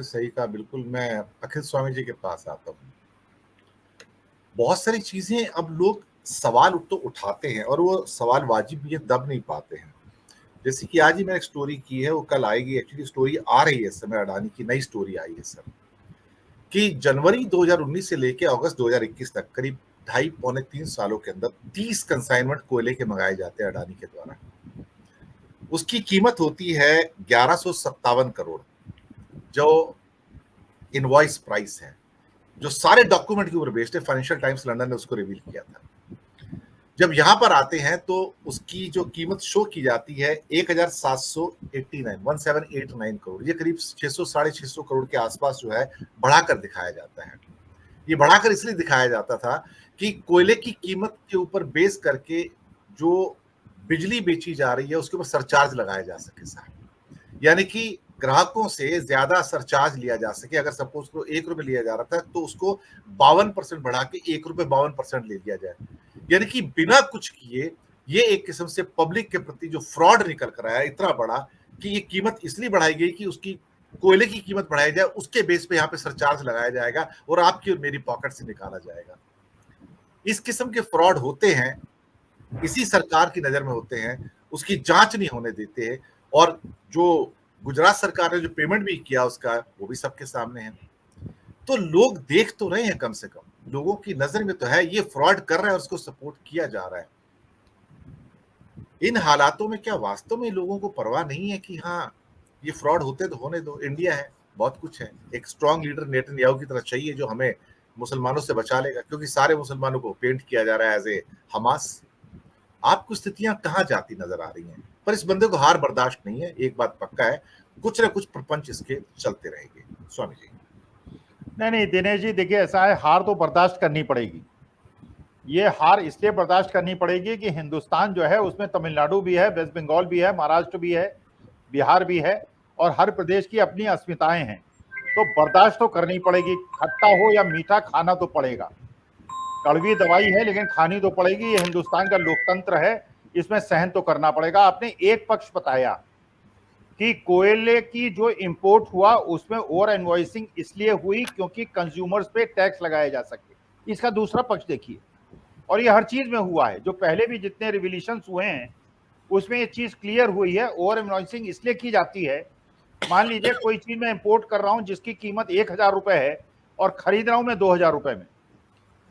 सही कहा, बिल्कुल मैं अखिल स्वामी जी के पास आता हूँ। बहुत सारी चीज़ें अब लोग सवाल तो उठाते हैं और वो सवाल वाजिब भी है, दब नहीं पाते हैं। जैसे कि आज ही मैंने एक स्टोरी की है, वो कल आएगी, एक्चुअली स्टोरी आ रही है इस समय, अडानी की नई स्टोरी आई है सर, कि जनवरी 2019 से लेके अगस्त 2021 तक करीब ढाई पौने 3 सालों के अंदर 30 कंसाइनमेंट कोयले के मँगाए जाते हैं अडानी के द्वारा। उसकी कीमत होती है 1157 करोड़, जो इनवॉइस प्राइस है, जो सारे डॉक्यूमेंट के ऊपर बेस्ड है। फाइनेंशियल टाइम्स लंदन ने उसको रिवील किया था। जब यहाँ पर आते हैं तो उसकी जो कीमत शो की जाती है 1789 करोड़, ये करीब 600 साढ़े 600 करोड़ के आसपास जो है बढ़ाकर दिखाया जाता है। ये बढ़ाकर इसलिए दिखाया जाता था कि कोयले की कीमत के ऊपर बेस करके जो बिजली बेची जा रही है उसके ऊपर सरचार्ज लगाया जा सके साहब, यानी कि ग्राहकों से ज्यादा सरचार्ज लिया जा सके। अगर सपोज को 1 रुपए लिया जा रहा था तो उसको 52% बढ़ा के 1 रुपए 52% ले लिया जाए, यानी कि बिना कुछ किए ये एक किस्म से पब्लिक के प्रति जो फ्रॉड निकल कर आया इतना बड़ा कि ये कीमत इसलिए बढ़ाई गई कि उसकी कोयले की कीमत बढ़ाई जाए, उसके बेस पे यहाँ पे सरचार्ज लगाया जाएगा और आपकी और मेरी पॉकेट से निकाला जाएगा। इस किस्म के फ्रॉड होते हैं, इसी सरकार की नजर में होते हैं, उसकी जांच नहीं होने देते हैं। और जो गुजरात सरकार ने जो पेमेंट भी किया उसका, वो भी सबके सामने है। तो लोग देख तो रहे हैं, कम से कम लोगों की नजर में तो है ये फ्रॉड कर रहा है और उसको सपोर्ट किया जा रहा है। इन हालातों में क्या वास्तव में लोगों को परवाह नहीं है कि हाँ, ये फ्रॉड होते तो होने दो, इंडिया है, बहुत कुछ है। एक स्ट्रांग लीडर नेतन्याहू की तरह चाहिए जो हमें मुसलमानों से बचा लेगा, क्योंकि सारे मुसलमानों को पेंट किया जा रहा है एज ए हमास। आपको स्थितियां कहाँ जाती नजर आ रही हैं, पर इस बंदे को हार बर्दाश्त नहीं है। एक बात पक्का है, कुछ ना कुछ प्रपंच इसके चलते रहेंगे। स्वामी जी। नहीं नहीं दिनेश जी, देखिए ऐसा है, हार तो बर्दाश्त करनी पड़ेगी। ये हार इसलिए बर्दाश्त करनी पड़ेगी कि हिंदुस्तान जो है उसमें तमिलनाडु भी है, वेस्ट बंगाल भी है, महाराष्ट्र भी है, बिहार भी है, और हर प्रदेश की अपनी अस्मिताएं हैं। तो बर्दाश्त तो करनी पड़ेगी, खट्टा हो या मीठा खाना तो पड़ेगा। कड़वी दवाई है लेकिन खानी तो पड़ेगी, ये हिंदुस्तान का लोकतंत्र है, इसमें सहन तो करना पड़ेगा। आपने एक पक्ष बताया कि कोयले की जो इंपोर्ट हुआ उसमें ओवर इनवॉइसिंग इसलिए हुई क्योंकि कंज्यूमर्स पे टैक्स लगाया जा सके। इसका दूसरा पक्ष देखिए, और ये हर चीज में हुआ है, जो पहले भी जितने रिविलेशंस हुए हैं उसमें ये चीज क्लियर हुई है। ओवर इनवॉइसिंग इसलिए की जाती है, मान लीजिए कोई चीज मैं इंपोर्ट कर रहा हूं जिसकी कीमत 1,000 रुपए है और खरीद रहा हूं मैं 2,000 रुपए में।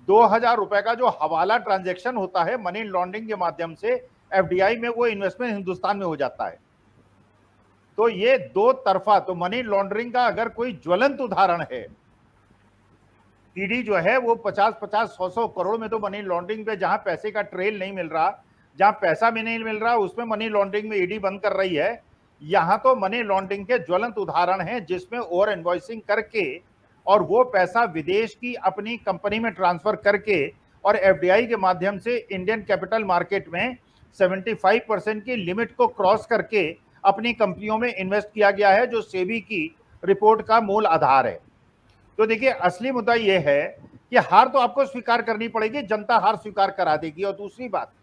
2,000 रुपए का जो हवाला ट्रांजैक्शन होता है मनी लॉन्ड्रिंग के माध्यम से एफडीआई में, वो इन्वेस्टमेंट हिंदुस्तान में हो जाता है। तो ये दो तरफा, तो मनी लॉन्ड्रिंग का अगर कोई ज्वलंत उदाहरण है, ईडी जो है वो 50-50, 100-100 करोड़ में तो मनी लॉन्ड्रिंग पे, जहां पैसे का ट्रेल नहीं मिल रहा, जहां पैसा भी नहीं मिल रहा, उसमें मनी लॉन्ड्रिंग में ईडी बंद कर रही है। यहां तो मनी लॉन्ड्रिंग के ज्वलंत उदाहरण हैं जिसमें ओवर इनवॉइसिंग करके और वो पैसा विदेश की अपनी कंपनी में ट्रांसफर करके और एफडीआई के माध्यम से इंडियन कैपिटल मार्केट में 75% की लिमिट को क्रॉस करके अपनी कंपनियों में इन्वेस्ट किया गया है, जो सेबी की रिपोर्ट का मूल आधार है। तो देखिए, असली मुद्दा यह है कि हार तो आपको स्वीकार करनी पड़ेगी, जनता हार स्वीकार करा देगी। और दूसरी बात,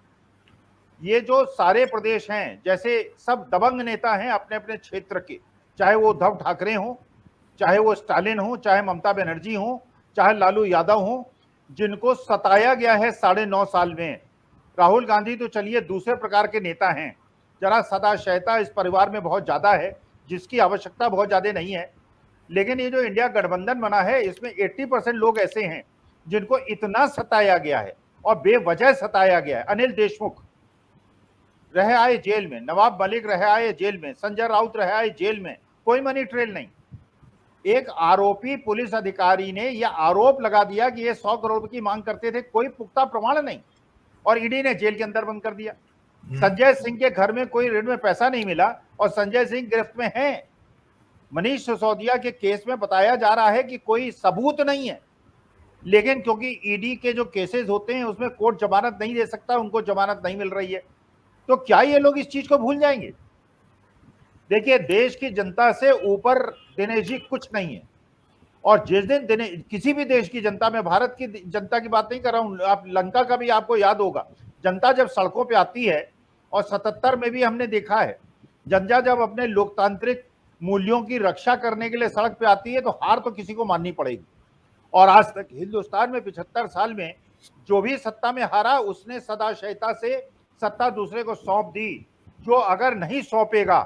ये जो सारे प्रदेश हैं, जैसे सब दबंग नेता हैं अपने अपने क्षेत्र के, चाहे वो उद्धव ठाकरे हो, चाहे वो स्टालिन हो, चाहे ममता बनर्जी हो, चाहे लालू यादव हो, जिनको सताया गया है 9.5 साल में। राहुल गांधी तो चलिए दूसरे प्रकार के नेता हैं, जरा सदाशयता इस परिवार में बहुत ज्यादा है, जिसकी आवश्यकता बहुत ज्यादा नहीं है। लेकिन ये जो इंडिया गठबंधन बना है, इसमें 80% लोग ऐसे हैं जिनको इतना सताया गया है और बेवजह सताया गया है। अनिल देशमुख रह आए जेल में, नवाब मलिक रह आए जेल में, संजय राउत रह आए जेल में, कोई मनी ट्रेल नहीं। एक आरोपी पुलिस अधिकारी ने यह आरोप लगा दिया कि ये 100 करोड़ की मांग करते थे, कोई पुख्ता प्रमाण नहीं, और ईडी ने जेल के अंदर बंद कर दिया। संजय सिंह के घर में कोई ऋण में पैसा नहीं मिला और संजय सिंह गिरफ्त में है। मनीष सिसोदिया के केस में बताया जा रहा है कि कोई सबूत नहीं है, लेकिन क्योंकि ईडी के जो केसेस होते हैं उसमें कोर्ट जमानत नहीं दे सकता, उनको जमानत नहीं मिल रही है। तो क्या ये लोग इस चीज को भूल जाएंगे? देखिए, देश की जनता से ऊपर दिनेश जी कुछ नहीं है। और जिस दिन किसी भी देश की जनता, में भारत की जनता की बात नहीं कर रहा हूं, आप लंका का भी आपको याद होगा, जनता जब सड़कों पे आती है, और 77 में भी हमने देखा है, जनता जब अपने लोकतांत्रिक मूल्यों की रक्षा करने के लिए सड़क पे आती है तो हार तो किसी को माननी पड़ेगी। और आज तक हिंदुस्तान में 75 साल में जो भी सत्ता में हारा उसने सदाशयता से सत्ता दूसरे को सौंप दी। जो अगर नहीं सौंपेगा,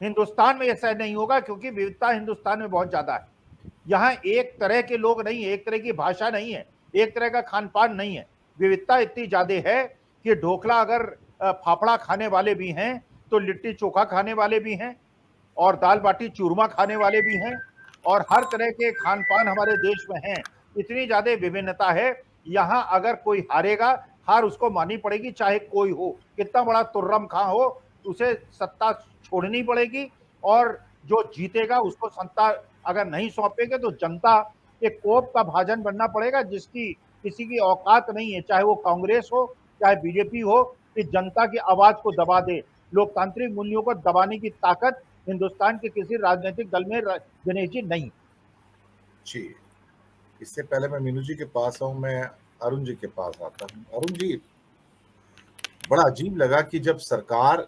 हिंदुस्तान में ऐसा नहीं होगा, क्योंकि विविधता हिंदुस्तान में बहुत ज्यादा है। यहाँ एक तरह के लोग नहीं है, एक तरह की भाषा नहीं है, एक तरह का खान पान नहीं है। विविधता इतनी ज्यादा है कि ढोकला अगर फाफड़ा खाने वाले भी हैं तो लिट्टी चोखा खाने वाले भी हैं, और दाल बाटी चूरमा खाने वाले भी हैं, और हर तरह के खान पान हमारे देश में हैं। इतनी ज्यादा विभिन्नता है। यहाँ अगर कोई हारेगा, हार उसको माननी पड़ेगी, चाहे कोई हो, कितना बड़ा तुर्रम खां हो, उसे सत्ता छोड़नी पड़ेगी। और जो जीतेगा उसको सत्ता अगर नहीं सौंपेंगे तो जनता के कोप का भाजन बनना पड़ेगा, जिसकी किसी की औकात नहीं है, चाहे वो कांग्रेस हो चाहे बीजेपी हो, कि जनता की आवाज को दबा दे। लोकतांत्रिक मूल्यों को दबाने की ताकत हिंदुस्तान के किसी राजनीतिक दल में दिनेश जी नहीं। जी, इससे पहले मैं मीनू जी के पास आऊं, मैं अरुण जी के पास आता हूं। अरुण जी, बड़ा अजीब लगा कि जब सरकार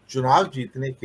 चुनाव जीतने के